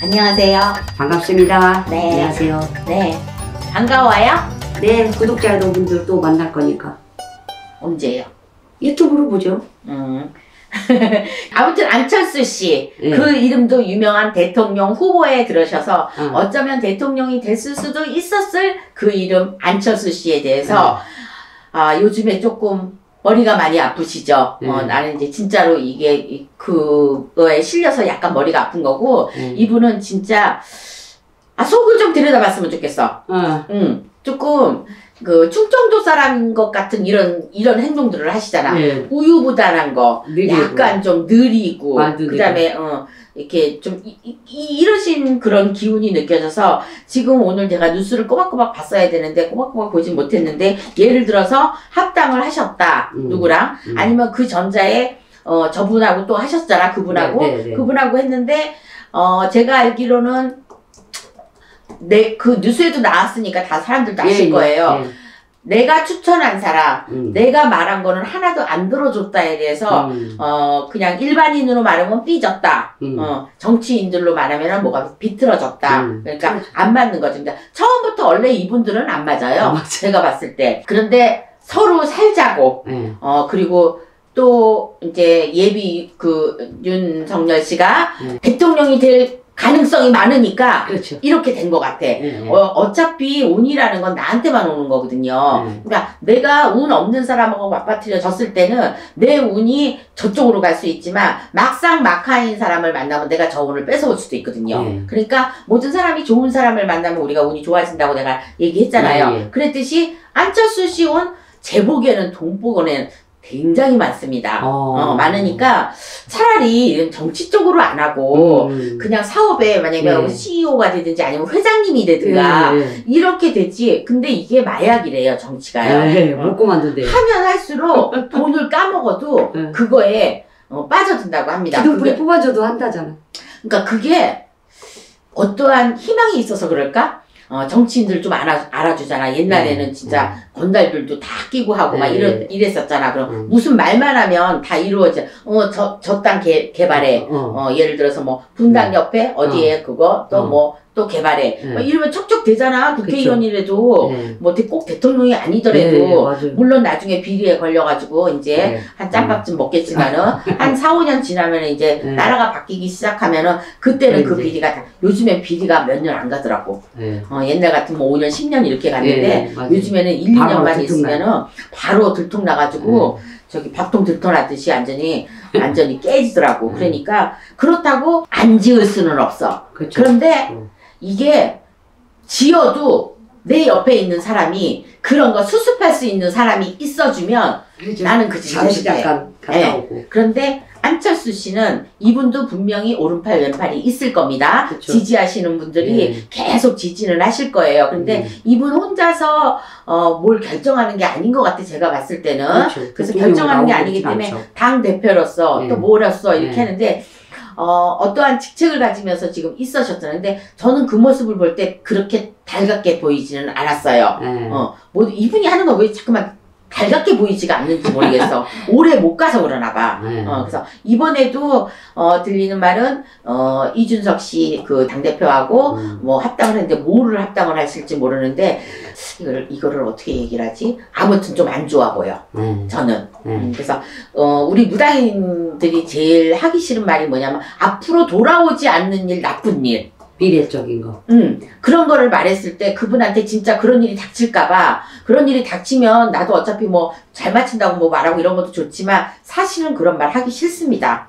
안녕하세요. 반갑습니다. 네. 안녕하세요. 네. 반가워요? 네, 구독자 여러분들 또 만날 거니까. 언제요? 유튜브로 보죠. 아무튼 안철수 씨, 네. 그 이름도 유명한 대통령 후보에 들으셔서 응. 어쩌면 대통령이 됐을 수도 있었을 그 이름 안철수 씨에 대해서 요즘에 조금 머리가 많이 아프시죠? 나는 이제 진짜로 이게 그거에 실려서 약간 머리가 아픈 거고 이분은 진짜 속을 좀 들여다봤으면 좋겠어. 조금 그 충청도 사람인 것 같은 이런 행동들을 하시잖아. 네. 우유부단한 거, 느리고. 약간 좀 느리고, 말도 그다음에 이렇게 좀 이러신 그런 기운이 느껴져서 지금 오늘 제가 뉴스를 꼬박꼬박 봤어야 되는데 꼬박꼬박 보진 못했는데 예를 들어서 합당을 하셨다 누구랑 아니면 그 전자에 저분하고 또 하셨잖아 그분하고 네. 그분하고 했는데 제가 알기로는 그 뉴스에도 나왔으니까 다 사람들도 아실 거예요. 내가 추천한 사람, 내가 말한 거는 하나도 안 들어줬다에 대해서 그냥 일반인으로 말하면 삐졌다. 정치인들로 말하면 뭐가 비틀어졌다. 그러니까 안 맞는 거죠. 그러니까 처음부터 원래 이분들은 안 맞아요. 제가 봤을 때. 그런데 서로 살자고. 그리고 또 이제 예비 윤석열 씨가 대통령이 될 가능성이 많으니까 그렇죠. 이렇게 된 것 같아. 어차피 운이라는 건 나한테만 오는 거거든요. 그러니까 내가 운 없는 사람하고 맞받아졌을 때는 내 운이 저쪽으로 갈 수 있지만 막상 막하인 사람을 만나면 내가 저 운을 뺏어올 수도 있거든요. 그러니까 모든 사람이 좋은 사람을 만나면 우리가 운이 좋아진다고 내가 얘기했잖아요. 그랬듯이 안철수 씨 운 제 보기에는 동복원에는 굉장히 많습니다. 많으니까 차라리 정치 쪽으로 안 하고 그냥 사업에 만약에 CEO가 되든지 아니면 회장님이 되든가 이렇게 되지. 근데 이게 마약이래요 정치가요. 먹고 만든대요. 하면 할수록 돈을 까먹어도 그거에 빠져든다고 합니다. 기둥불이 뽑아줘도 한다잖아. 그러니까 그게 어떠한 희망이 있어서 그럴까? 정치인들 좀 알아주잖아. 옛날에는 진짜 건달들도 다 끼고 하고 막 이랬었잖아. 그럼 무슨 말만 하면 다 이루어져. 저 땅 개발해. 예를 들어서 뭐 분당 옆에 어디에 그거 또 개발해. 이러면 척척 되잖아. 국회의원이라도 뭐 꼭 대통령이 아니더라도 물론 나중에 비리에 걸려가지고 이제 한 짬밥쯤 먹겠지만은 한 4, 5년 지나면 이제 나라가 바뀌기 시작하면은 그때는 그 비리가 다 요즘엔 비리가 몇 년 안 가더라고. 옛날 같으면 5년, 10년 이렇게 갔는데 요즘에는 1, 2년만 있으면은 바로 들통나가지고 저기 밥통 들통나듯이 완전히 깨지더라고. 그러니까 그렇다고 안 지을 수는 없어. 그런데 이게 지어도 내 옆에 있는 사람이 그런 거 수습할 수 있는 사람이 있어주면 나는 그 잠시 잠깐 갔다 오고. 그런데 안철수 씨는 이분도 분명히 오른팔 왼팔이 있을 겁니다. 지지하시는 분들이 계속 지지는 하실 거예요. 그런데 이분 혼자서 뭘 결정하는 게 아닌 것 같아 제가 봤을 때는. 그래서 결정하는 게 아니기 때문에 당 대표로서 또 뭐로서 이렇게 하는데 어떠한 직책을 가지면서 지금 있으셨잖아요. 저는 그 모습을 볼 때 그렇게 달갑게 보이지는 않았어요. 뭐 이분이 하는 거 왜 자꾸만 달갑게 보이지가 않는지 모르겠어. 오래 못 가서 그러나 봐. 그래서 이번에도 들리는 말은 이준석 씨 그 당대표하고 뭐 합당을 했는데 뭐를 합당을 하실지 모르는데 이거를 어떻게 얘기를 하지? 아무튼 좀 안 좋아 보여. 저는. 그래서 우리 무당인들이 제일 하기 싫은 말이 뭐냐면 앞으로 돌아오지 않는 일, 나쁜 일. 비례적인 거. 그런 거를 말했을 때 그분한테 진짜 그런 일이 닥칠까봐 그런 일이 닥치면 나도 어차피 뭐 잘 맞춘다고 뭐 말하고 이런 것도 좋지만 사실은 그런 말 하기 싫습니다.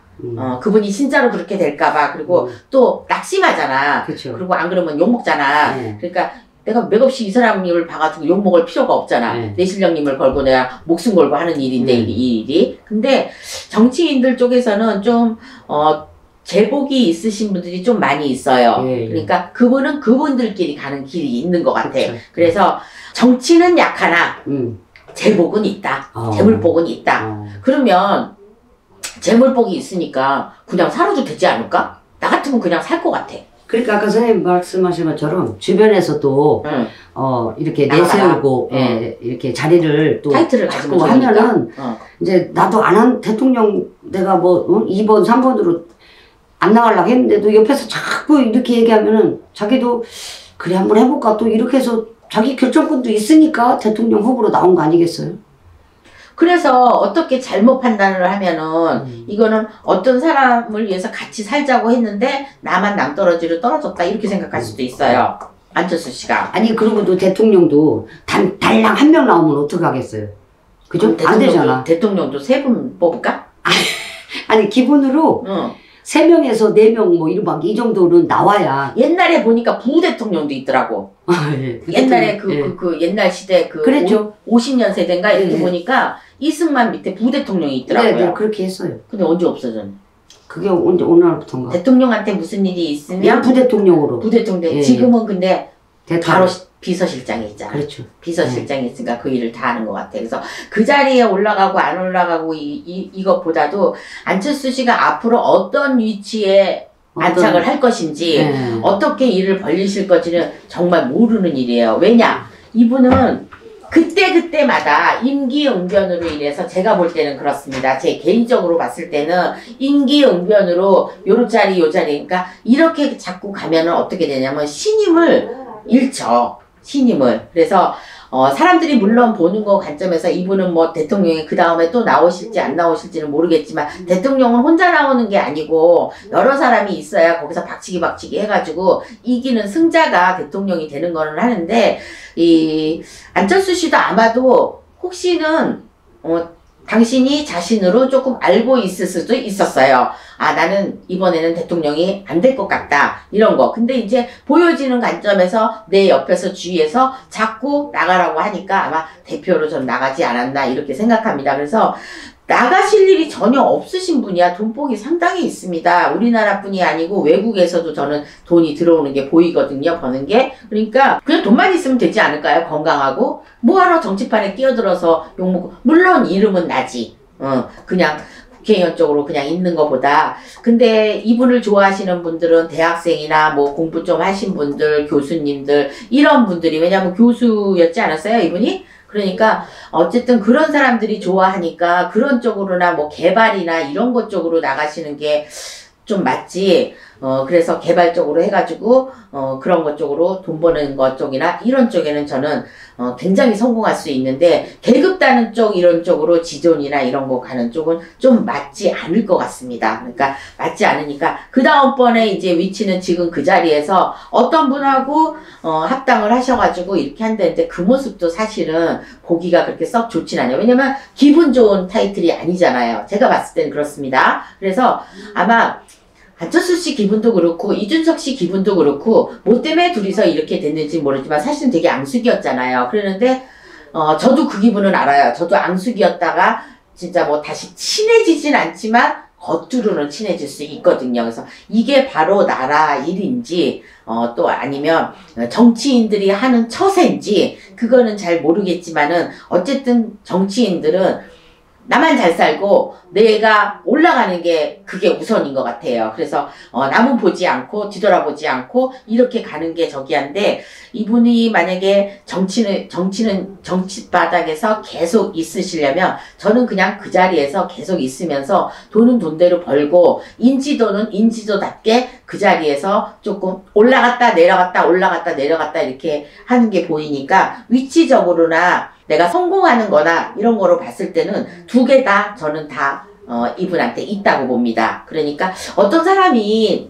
그분이 진짜로 그렇게 될까봐. 그리고 또 낙심하잖아. 그리고 안 그러면 욕먹잖아. 그러니까 내가 맥없이 이 사람을 봐가지고 욕먹을 필요가 없잖아. 내 실력님을 걸고 내가 목숨 걸고 하는 일인데 이 일이. 근데 정치인들 쪽에서는 좀 제복이 있으신 분들이 좀 많이 있어요. 그러니까 그분은 그분들끼리 가는 길이 있는 것 같아. 그래서 정치는 약하나 제복은 있다. 재물복은 있다. 그러면 재물복이 있으니까 그냥 살아도 되지 않을까? 나 같으면 그냥 살 것 같아. 그러니까 아까 선생님 말씀하신 것처럼 주변에서도 이렇게 내세우고 이렇게 자리를 또 타이틀을 잡고 하면은 이제 나도 안 한 대통령 내가 뭐 2번 3번으로 안 나가려고 했는데도 옆에서 자꾸 이렇게 얘기하면은 자기도 그래 한번 해볼까 또 이렇게 해서 자기 결정권도 있으니까 대통령 후보로 나온 거 아니겠어요? 그래서 어떻게 잘못 판단을 하면은 이거는 어떤 사람을 위해서 같이 살자고 했는데 나만 낭떠러지로 떨어졌다 이렇게 생각할 수도 있어요. 안철수 씨가. 아니 그리고도 대통령도 달랑 한 명 나오면 어떡하겠어요? 그죠? 안 되잖아. 대통령도 3분 뽑을까? 아니 기본으로 3명에서 4명 뭐 이런 막 이 정도는 나와야. 옛날에 보니까 부대통령도 있더라고. 예. 옛날에 예. 옛날 시대 그랬죠. 50년 세대인가 이렇게 예. 보니까 이승만 밑에 부대통령이 있더라고요. 네, 그렇게 했어요. 근데 언제 없어졌네? 그게 언제 어느 날부터인가? 대통령한테 무슨 일이 있으면 부대통령으로. 부대통령. 예. 지금은 근데 바로 비서실장이 있잖아. 그렇죠. 비서실장이 있으니까 그 일을 다 하는 것 같아. 그래서 그 자리에 올라가고 안 올라가고 이것보다도 안철수 씨가 앞으로 어떤 위치에 안착을 할 것인지 어떻게 일을 벌리실 건지는 정말 모르는 일이에요. 왜냐? 이분은 그때마다 임기응변으로 인해서 제가 볼 때는 그렇습니다. 제 개인적으로 봤을 때는 임기응변으로 요 자리 요 자리 그러니까 이렇게 자꾸 가면은 어떻게 되냐면 신임을 잃죠. 신임을. 그래서 사람들이 물론 보는 거 관점에서 이분은 뭐 대통령이 그 다음에 또 나오실지 안 나오실지는 모르겠지만 대통령은 혼자 나오는 게 아니고 여러 사람이 있어야 거기서 박치기 해가지고 이기는 승자가 대통령이 되는 거는 하는데 이 안철수 씨도 아마도 혹시는 당신이 자신으로 조금 알고 있을 수도 있었어요. 아, 나는 이번에는 대통령이 안 될 것 같다. 이런 거. 근데 이제 보여지는 관점에서 내 옆에서 주위에서 자꾸 나가라고 하니까 아마 대표로 좀 나가지 않았나 이렇게 생각합니다. 그래서 나가실 일이 전혀 없으신 분이야. 돈복이 상당히 있습니다. 우리나라뿐이 아니고 외국에서도 저는 돈이 들어오는 게 보이거든요. 버는 게. 그러니까 그냥 돈만 있으면 되지 않을까요? 건강하고. 뭐하러 정치판에 끼어들어서 욕먹고. 물론 이름은 나지. 그냥 국회의원 쪽으로 그냥 있는 것보다. 근데 이분을 좋아하시는 분들은 대학생이나 뭐 공부 좀 하신 분들, 교수님들 이런 분들이 왜냐면 교수였지 않았어요? 이분이? 그러니까 어쨌든 그런 사람들이 좋아하니까 그런 쪽으로나 뭐 개발이나 이런 것 쪽으로 나가시는 게 좀 맞지. 그래서 개발 쪽으로 해가지고 그런 것 쪽으로 돈 버는 것 쪽이나 이런 쪽에는 저는 굉장히 성공할 수 있는데 계급다는 쪽 이런 쪽으로 지존이나 이런 거 가는 쪽은 좀 맞지 않을 것 같습니다. 그러니까 맞지 않으니까 그 다음번에 이제 위치는 지금 그 자리에서 어떤 분하고 합당을 하셔가지고 이렇게 한다는데 그 모습도 사실은 보기가 그렇게 썩 좋진 않아요. 왜냐면 기분 좋은 타이틀이 아니잖아요. 제가 봤을 때는 그렇습니다. 그래서 아마 안철수 씨 기분도 그렇고 이준석 씨 기분도 그렇고 뭐 때문에 둘이서 이렇게 됐는지 모르지만 사실은 되게 앙숙이었잖아요. 그러는데 저도 그 기분은 알아요. 저도 앙숙이었다가 진짜 뭐 다시 친해지진 않지만 겉으로는 친해질 수 있거든요. 그래서 이게 바로 나라 일인지 또 아니면 정치인들이 하는 처세인지 그거는 잘 모르겠지만은 어쨌든 정치인들은 나만 잘 살고 내가 올라가는 게 그게 우선인 것 같아요. 그래서 남은 보지 않고 뒤돌아보지 않고 이렇게 가는 게 저기한데 이분이 만약에 정치 바닥에서 계속 있으시려면 저는 그냥 그 자리에서 계속 있으면서 돈은 돈대로 벌고 인지도는 인지도답게 그 자리에서 조금 올라갔다 내려갔다 올라갔다 내려갔다 이렇게 하는 게 보이니까 위치적으로나 내가 성공하는 거나 이런 거로 봤을 때는 두 개 다 저는 다 이분한테 있다고 봅니다. 그러니까 어떤 사람이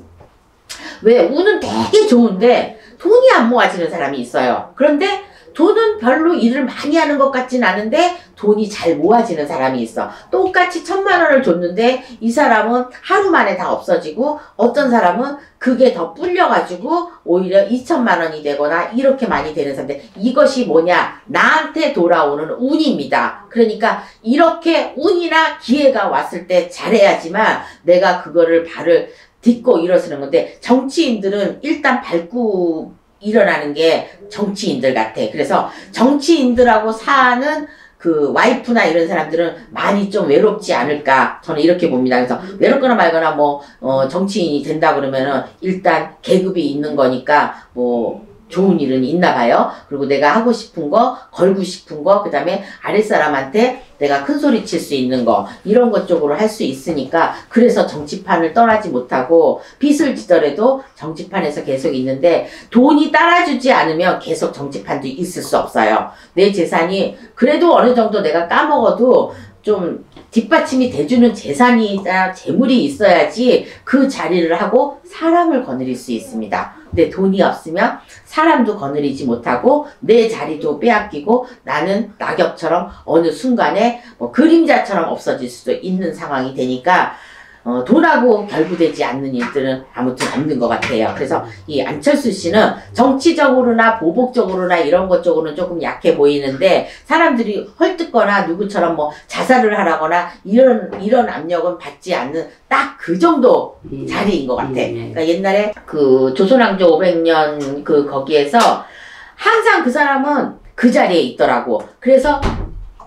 왜 운은 되게 좋은데 돈이 안 모아지는 사람이 있어요. 그런데 돈은 별로 일을 많이 하는 것 같진 않은데 돈이 잘 모아지는 사람이 있어. 똑같이 1,000만 원을 줬는데 이 사람은 하루 만에 다 없어지고 어떤 사람은 그게 더 불려가지고 오히려 2,000만 원이 되거나 이렇게 많이 되는 사람인데 이것이 뭐냐? 나한테 돌아오는 운입니다. 그러니까 이렇게 운이나 기회가 왔을 때 잘해야지만 내가 그거를 발을 딛고 일어서는 건데 정치인들은 일단 밟고 일어나는 게 정치인들 같아. 그래서 정치인들하고 사는 그 와이프나 이런 사람들은 많이 좀 외롭지 않을까 저는 이렇게 봅니다. 그래서 외롭거나 말거나 뭐 정치인이 된다 그러면은 일단 계급이 있는 거니까 뭐 좋은 일은 있나 봐요. 그리고 내가 하고 싶은 거, 걸고 싶은 거, 그 다음에 아랫사람한테 내가 큰 소리 칠 수 있는 거, 이런 것 쪽으로 할 수 있으니까, 그래서 정치판을 떠나지 못하고, 빚을 지더라도 정치판에서 계속 있는데, 돈이 따라주지 않으면 계속 정치판도 있을 수 없어요. 내 재산이, 그래도 어느 정도 내가 까먹어도, 좀 뒷받침이 돼주는 재산이나 재물이 있어야지 그 자리를 하고 사람을 거느릴 수 있습니다. 근데 돈이 없으면 사람도 거느리지 못하고 내 자리도 빼앗기고 나는 낙엽처럼 어느 순간에 뭐 그림자처럼 없어질 수도 있는 상황이 되니까 돈하고 결부되지 않는 일들은 아무튼 없는 것 같아요. 그래서 이 안철수 씨는 정치적으로나 보복적으로나 이런 것 쪽으로는 조금 약해 보이는데 사람들이 헐뜯거나 누구처럼 뭐 자살을 하라거나 이런 압력은 받지 않는 딱 그 정도 자리인 것 같아. 그러니까 옛날에 그 조선왕조 500년 그 거기에서 항상 그 사람은 그 자리에 있더라고. 그래서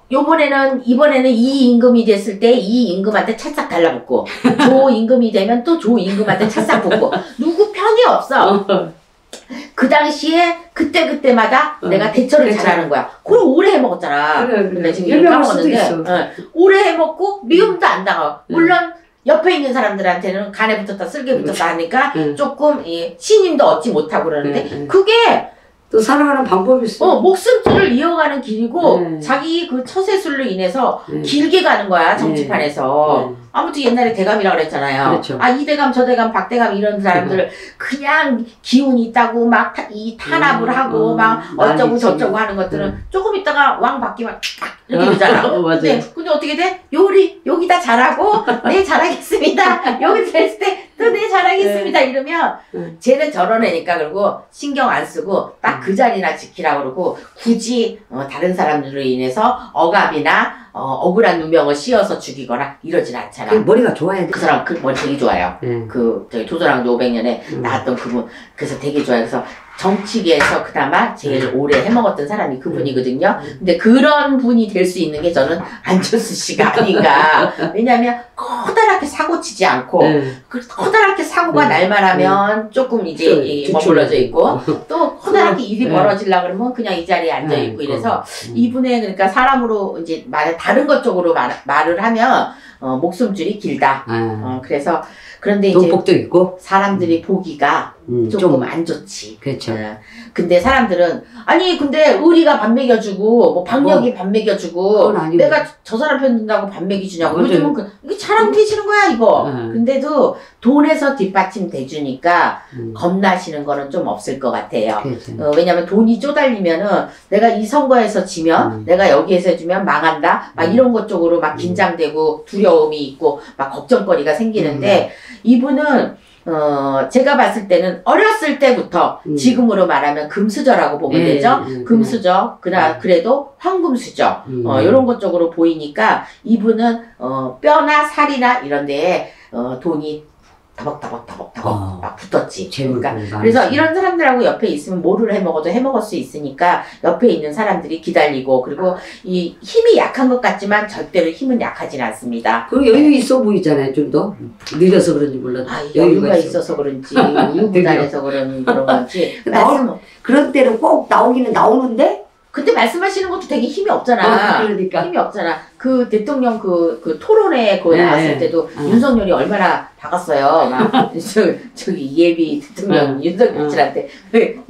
이번에는 이 임금이 됐을 때 이 임금한테 찰싹 달라붙고 조 임금이 되면 또 조 임금한테 찰싹 붙고 누구 편이 없어. 그 당시에 그때마다 내가 대처를 잘하는 거야. 그걸 오래 해먹었잖아. 그래. 지금 이름 까먹었는데 오래 해먹고 미움도 안 당하고 물론 옆에 있는 사람들한테는 간에 붙었다 쓸개 붙었다 하니까 조금 신임도 얻지 못하고 그러는데 그게 또 살아가는 방법이 있어. 목숨줄을 이어가는 길이고 자기 그 처세술로 인해서 길게 가는 거야 정치판에서. 아무튼 옛날에 대감이라고 그랬잖아요. 그렇죠. 이 대감 저 대감 박대감 이런 사람들 그냥 기운이 있다고 막 이 탄압을 하고 막 어쩌고 저쩌고 하는 것들은 조금 있다가 왕 바뀌면 이렇게 되잖아. 근데 어떻게 돼? 여기다 잘하고 네 잘하겠습니다. 여기 됐을 때 또 네 잘하겠습니다. 이러면 쟤는 저런 애니까 그러고 신경 안 쓰고 딱 그 자리나 지키라고 그러고 굳이 다른 사람들로 인해서 억압이나 억울한 누명을 씌워서 죽이거나 이러진 않잖아. 그 머리가 좋아야 돼. 그 사람 그 머리 되게 좋아요. 저기 조선왕조 500년에 나왔던 그분. 그래서 되게 좋아요. 그래서 정치계에서 그나마 제일 오래 해먹었던 사람이 그분이거든요. 근데 그런 분이 될 수 있는 게 저는 안철수 씨가 아닌가. 왜냐면 커다랗게 사고 치지 않고 커다랗게 사고가 날만하면 조금 이제 머물러져 있고 또 커다랗게 일이 벌어지려고 그러면 그냥 이 자리에 앉아 있고 이래서 이분의 그러니까 사람으로 이제 다른 것 쪽으로 말을 하면 목숨줄이 길다. 그래서 그런데 이제 돈복도 있고 사람들이 보기가 조금 안 좋지. 그렇죠. 근데 사람들은 근데 의리가 밥 먹여주고 뭐 박력이 밥 먹여주고 내가 저 사람 편 든다고 밥 먹여주냐고. 요즘은 이게 자랑해지는 거야 이거. 근데도 돈에서 뒷받침 돼주니까 겁나시는 거는 좀 없을 것 같아요. 왜냐면 돈이 쪼달리면은 내가 이 선거에서 지면 내가 여기에서 해주면 망한다 막 이런 것 쪽으로 막 긴장되고 두려움이 있고 막 걱정거리가 생기는데 이분은 제가 봤을 때는 어렸을 때부터 지금으로 말하면 금수저라고 보면 되죠. 금수저, 그래도 황금수저, 요런 것 쪽으로 보이니까 이분은, 뼈나 살이나 이런 데에, 돈이 더벅더벅 막 붙었지. 그러니까 그래서 이런 사람들하고 옆에 있으면 뭐를 해먹어도 해먹을 수 있으니까 옆에 있는 사람들이 기다리고 그리고 이 힘이 약한 것 같지만 절대로 힘은 약하진 않습니다. 그리고 여유 있어 보이잖아요. 좀 더 느려서 그런지 몰라도 여유가 있어서 그런지 유부단해서 그런 건지 그런 때는 꼭 나오기는 나오는데 근데 말씀하시는 것도 되게 힘이 없잖아. 그러니까. 힘이 없잖아. 그 대통령 그 토론회 나왔을 때도 윤석열이 얼마나 박았어요. 막 저기 예비 대통령 윤석열 씨한테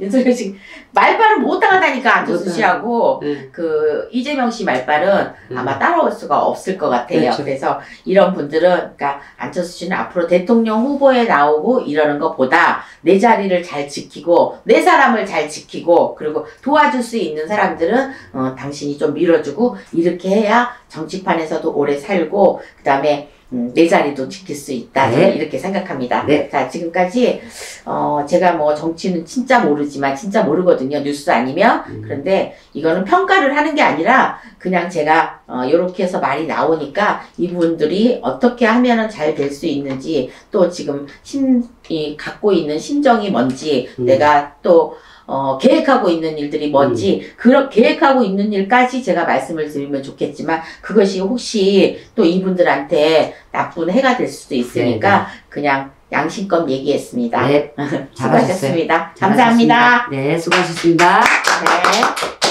윤석열 씨 말발을 못 당하다니까 안철수 씨하고 그 이재명 씨 말발은 아마 따라올 수가 없을 것 같아요. 그렇죠. 그래서 이런 분들은 그러니까 안철수 씨는 앞으로 대통령 후보에 나오고 이러는 것보다 내 자리를 잘 지키고 내 사람을 잘 지키고 그리고 도와줄 수 있는 사람들은 당신이 좀 밀어주고 이렇게 해야 정치판에서도 오래 살고 그 다음에 내 자리도 지킬 수 있다. 저는 이렇게 생각합니다. 자, 지금까지 제가 뭐 정치는 진짜 모르지만 진짜 모르거든요. 뉴스 아니면. 그런데 이거는 평가를 하는 게 아니라 그냥 제가 요렇게 해서 말이 나오니까 이분들이 어떻게 하면은 잘 될 수 있는지 또 지금 갖고 있는 심정이 뭔지 내가 또 계획하고 있는 일들이 뭔지, 계획하고 있는 일까지 제가 말씀을 드리면 좋겠지만, 그것이 혹시 또 이분들한테 나쁜 해가 될 수도 있으니까, 그냥 양심껏 얘기했습니다. 네, 잘하셨어요. 수고하셨습니다. 감사합니다. 네, 수고하셨습니다. 네.